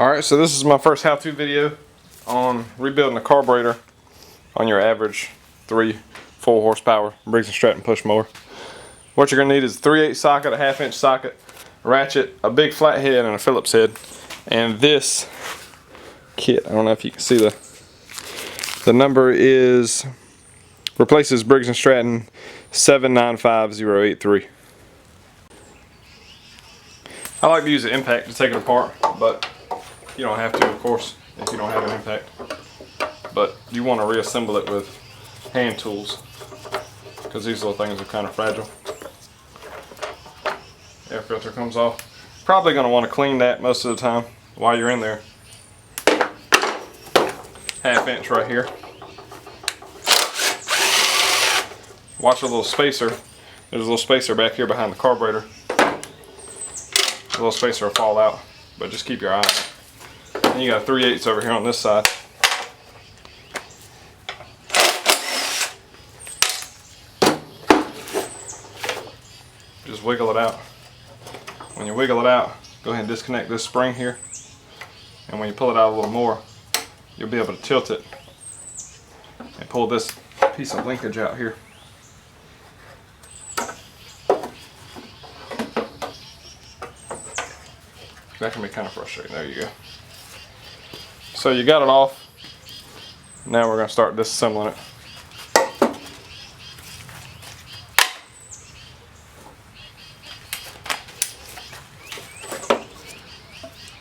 Alright, so this is my first how-to video on rebuilding a carburetor on your average 3-4 horsepower Briggs & Stratton push mower. What you're going to need is a 3/8 socket, a 1/2 inch socket, a ratchet, a big flat head, and a Phillips head. And this kit, I don't know if you can see the number is, replaces Briggs & Stratton 795083. I like to use an impact to take it apart, but you don't have to, of course, if you don't have an impact. But you want to reassemble it with hand tools, because these little things are kind of fragile. Air filter comes off. Probably going to want to clean that most of the time while you're in there. 1/2 inch right here. Watch a little spacer. There's a little spacer back here behind the carburetor. The little spacer will fall out, but just keep your eye on it. And you got a 3/8 over here on this side. Just wiggle it out. When you wiggle it out, go ahead and disconnect this spring here. And when you pull it out a little more, you'll be able to tilt it and pull this piece of linkage out here. That can be kind of frustrating. There you go. So you got it off. Now we're going to start disassembling it.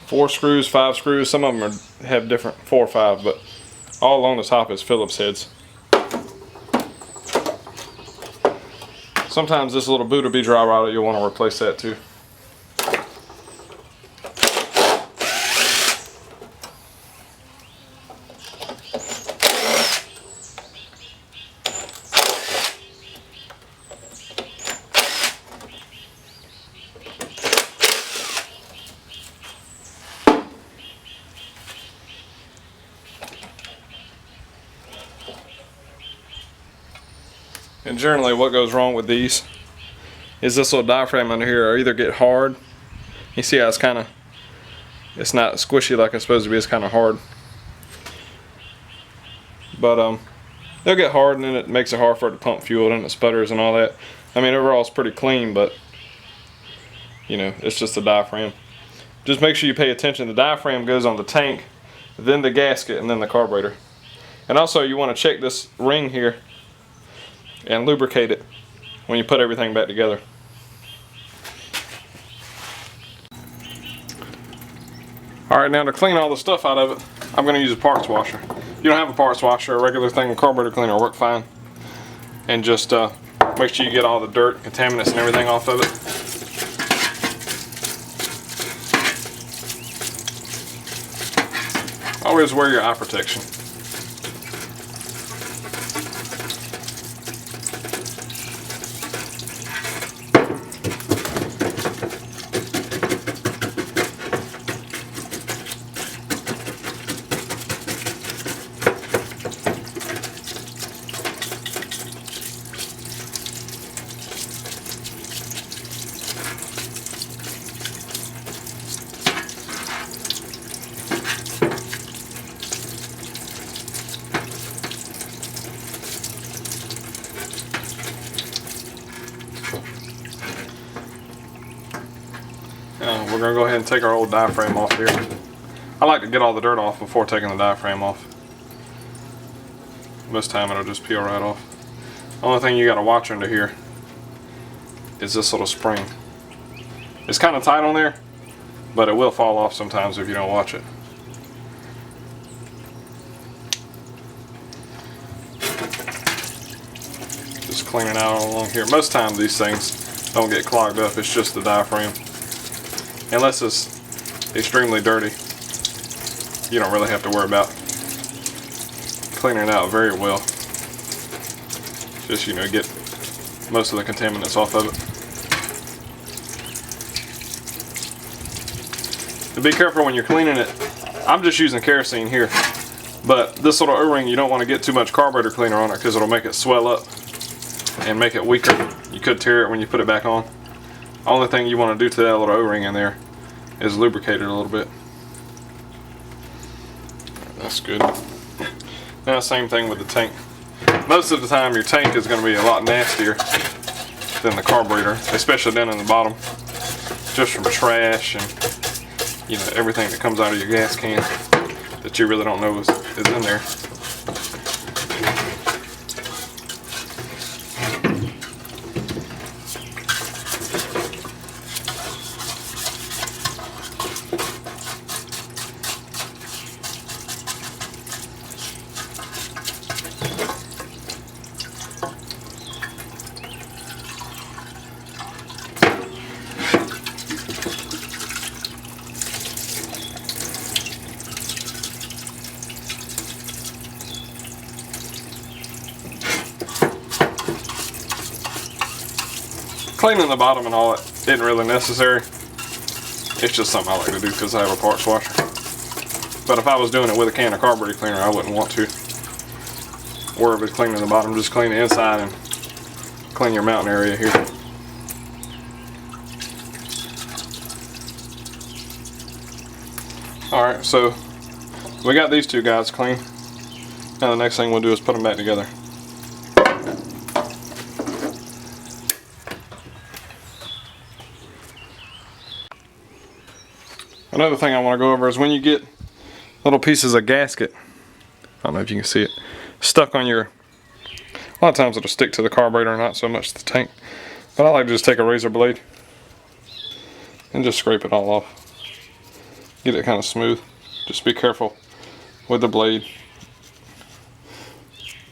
Four screws, 5 screws. Some of them have different 4 or 5, but all along the top is Phillips heads. Sometimes this little boot will be dry rotted. You'll want to replace that too. And generally what goes wrong with these is this little diaphragm under here will either get hard. You see how it's not squishy like it's supposed to be, it's kind of hard. But they'll get hard, and then it makes it hard for it to pump fuel, and it sputters and all that. I mean, overall it's pretty clean, but you know, it's just the diaphragm. Just make sure you pay attention. The diaphragm goes on the tank, then the gasket, and then the carburetor. And also you want to check this ring here and lubricate it when you put everything back together. Alright, now to clean all the stuff out of it, I'm going to use a parts washer. If you don't have a parts washer, a regular thing, a carburetor cleaner will work fine. And just make sure you get all the dirt, contaminants, and everything off of it. Always wear your eye protection. We're going to go ahead and take our old diaphragm off here. I like to get all the dirt off before taking the diaphragm off. Most time it'll just peel right off. The only thing you got to watch under here is this little spring. It's kind of tight on there, but it will fall off sometimes if you don't watch it. Just cleaning out all along here. Most times these things don't get clogged up, it's just the diaphragm. Unless it's extremely dirty, you don't really have to worry about cleaning it out very well. Just, you know, get most of the contaminants off of it. And be careful when you're cleaning it. I'm just using kerosene here, but this little O-ring, you don't want to get too much carburetor cleaner on it because it'll make it swell up and make it weaker. You could tear it when you put it back on. Only thing you want to do to that little O-ring in there is lubricate it a little bit. That's good. Now same thing with the tank. Most of the time your tank is going to be a lot nastier than the carburetor, especially down in the bottom, just from trash and everything that comes out of your gas can that you really don't know is in there. Cleaning the bottom and all that isn't really necessary. It's just something I like to do because I have a parts washer. But if I was doing it with a can of carburetor cleaner, I wouldn't want to worry about cleaning the bottom. Just clean the inside and clean your mounting area here. Alright, so we got these two guys clean. Now the next thing we'll do is put them back together. Another thing I want to go over is when you get little pieces of gasket, I don't know if you can see it, stuck on your, a lot of times it'll stick to the carburetor, not so much the tank, but I like to just take a razor blade and just scrape it all off. Get it kind of smooth. Just be careful with the blade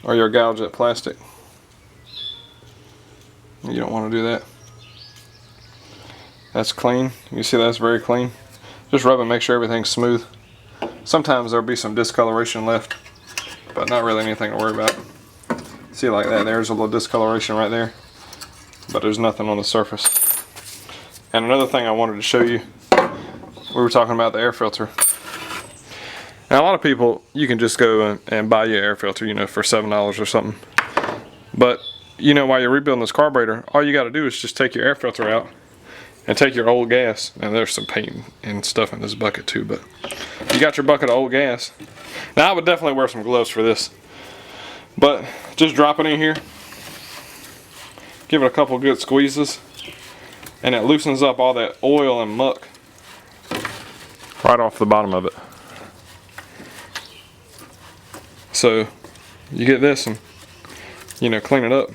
or you'll gouge that plastic. You don't want to do that. That's clean. You see that's very clean. Just rub and make sure everything's smooth. Sometimes there'll be some discoloration left, but not really anything to worry about. See, like that, there's a little discoloration right there, but there's nothing on the surface. And another thing I wanted to show you, we were talking about the air filter. Now a lot of people, you can just go and buy your air filter, for $7 or something. But, while you're rebuilding this carburetor, all you got to do is just take your air filter out and take your old gas, and there's some paint and stuff in this bucket too, but you got your bucket of old gas. Now I would definitely wear some gloves for this, but just drop it in here, give it a couple good squeezes, and it loosens up all that oil and muck right off the bottom of it. So you get this and clean it up.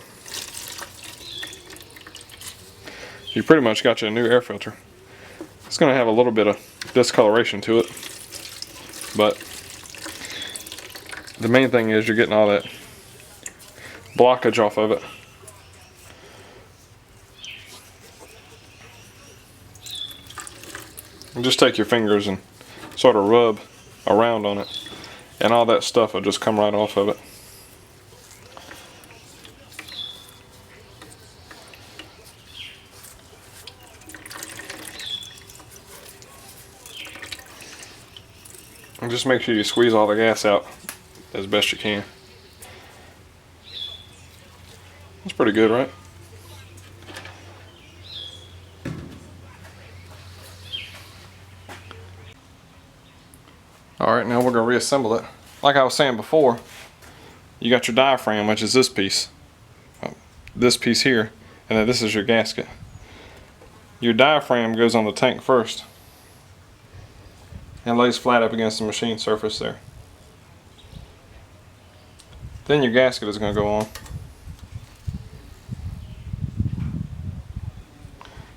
You pretty much got you a new air filter. It's going to have a little bit of discoloration to it, but the main thing is you're getting all that blockage off of it. And just take your fingers and sort of rub around on it, and all that stuff will just come right off of it. And just make sure you squeeze all the gas out as best you can. That's pretty good, right? Alright, now we're going to reassemble it. Like I was saying before, you got your diaphragm, which is this piece here, and then this is your gasket. Your diaphragm goes on the tank first and lays flat up against the machine surface there. Then your gasket is going to go on.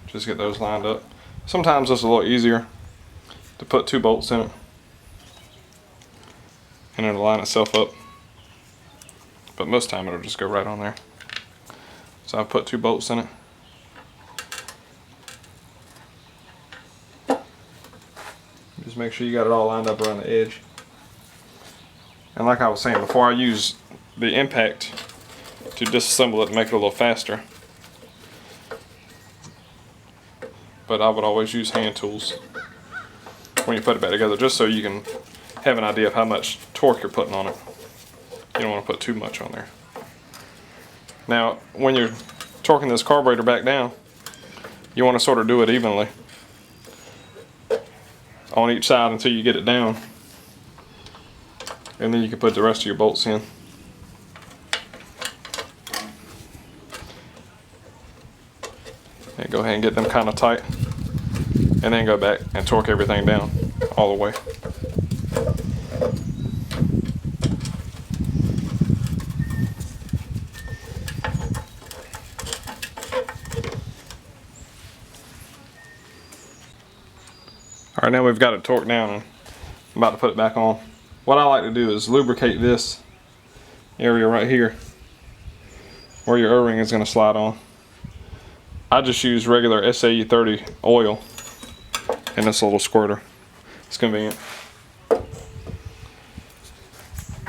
Just get those lined up. Sometimes it's a little easier to put 2 bolts in it and it'll line itself up, but most time it'll just go right on there. So I put 2 bolts in it. Just make sure you got it all lined up around the edge. And like I was saying before, I use the impact to disassemble it and make it a little faster. But I would always use hand tools when you put it back together, just so you can have an idea of how much torque you're putting on it. You don't want to put too much on there. Now, when you're torquing this carburetor back down, you want to sort of do it evenly on each side until you get it down. And then you can put the rest of your bolts in. And go ahead and get them kind of tight. And then go back and torque everything down all the way. Alright, now we've got it torqued down and I'm about to put it back on. What I like to do is lubricate this area right here where your O-ring is going to slide on. I just use regular SAE30 oil in this little squirter. It's convenient.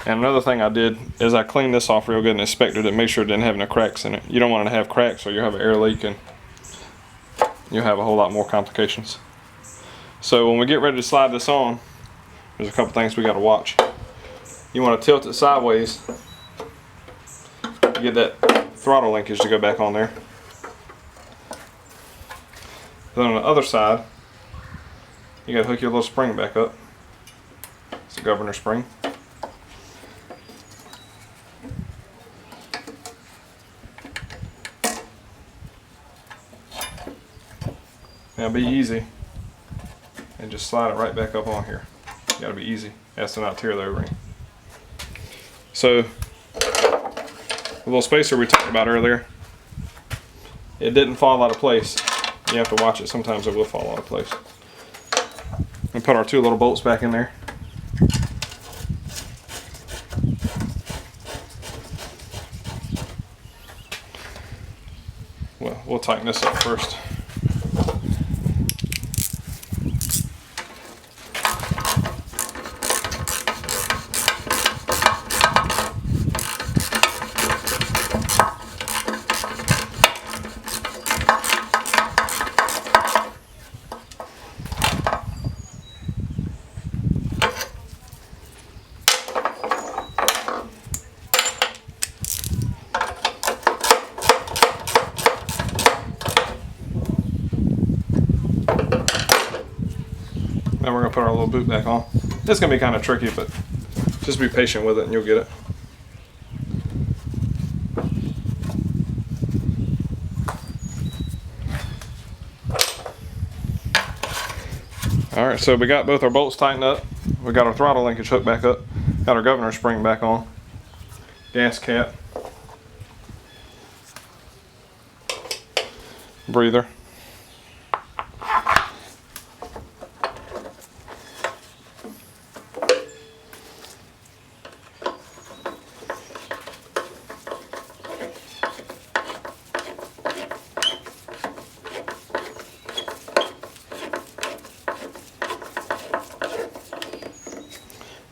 And another thing I did is I cleaned this off real good and inspected it, made sure it didn't have any cracks in it. You don't want it to have cracks or you'll have an air leak and you'll have a whole lot more complications. So when we get ready to slide this on, there's a couple things we got to watch. You want to tilt it sideways to get that throttle linkage to go back on there. Then on the other side, you got to hook your little spring back up. It's a governor spring. Now be easy and just slide it right back up on here. You gotta be easy as to not tear the O-ring. So the little spacer we talked about earlier, it didn't fall out of place. You have to watch it. Sometimes it will fall out of place. And put our two little bolts back in there. Well, we'll tighten this up first. Now we're going to put our little boot back on. This is going to be kind of tricky, but just be patient with it and you'll get it. Alright, so we got both our bolts tightened up. We got our throttle linkage hooked back up. Got our governor spring back on. Gas cap. Breather.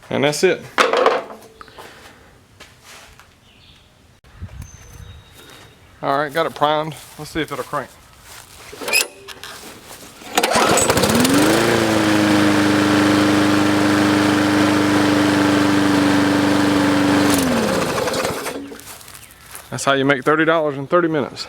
And that's it. Alright, got it primed. Let's see if it'll crank. That's how you make $30 in 30 minutes.